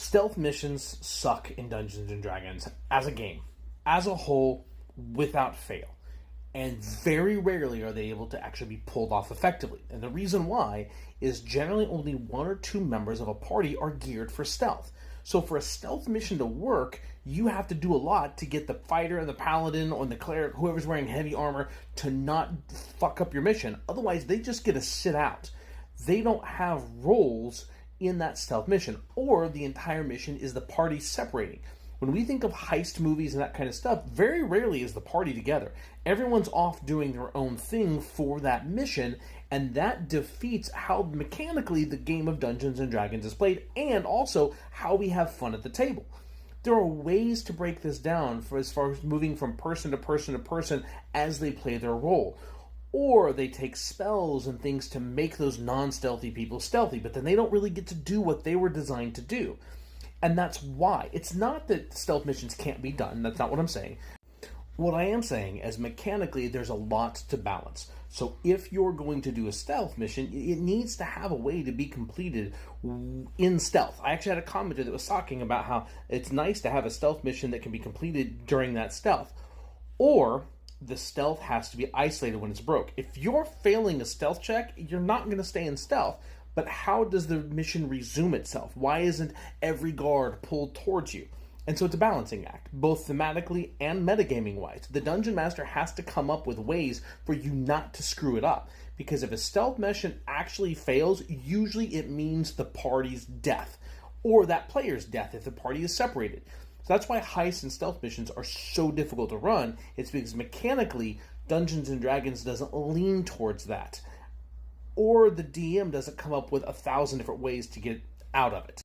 Stealth missions suck in Dungeons and Dragons as a game, as a whole, without fail. And very rarely are they able to actually be pulled off effectively. And the reason why is generally only one or two members of a party are geared for stealth. So for a stealth mission to work, you have to do a lot to get the fighter and the paladin or the cleric, whoever's wearing heavy armor, to not fuck up your mission. Otherwise, they just get to sit out. They don't have roles in that stealth mission, or the entire mission is the party separating. When we think of heist movies and that kind of stuff, very rarely is the party together. Everyone's off doing their own thing for that mission, and that defeats how mechanically the game of Dungeons and Dragons is played, and also how we have fun at the table. There are ways to break this down for as far as moving from person to person to person as they play their role. Or they take spells and things to make those non-stealthy people stealthy, but then they don't really get to do what they were designed to do. And that's why. It's not that stealth missions can't be done. That's not what I'm saying. What I am saying is mechanically there's a lot to balance. So if you're going to do a stealth mission, it needs to have a way to be completed in stealth. I actually had a commenter that was talking about how it's nice to have a stealth mission that can be completed during that stealth. Or the stealth has to be isolated when it's broke. If you're failing a stealth check, you're not going to stay in stealth. But how does the mission resume itself? Why isn't every guard pulled towards you? And so it's a balancing act, both thematically and metagaming-wise. The Dungeon Master has to come up with ways for you not to screw it up. Because if a stealth mission actually fails, usually it means the party's death. Or that player's death if the party is separated. So that's why heists and stealth missions are so difficult to run. It's because mechanically, Dungeons and Dragons doesn't lean towards that. Or the DM doesn't come up with 1,000 different ways to get out of it.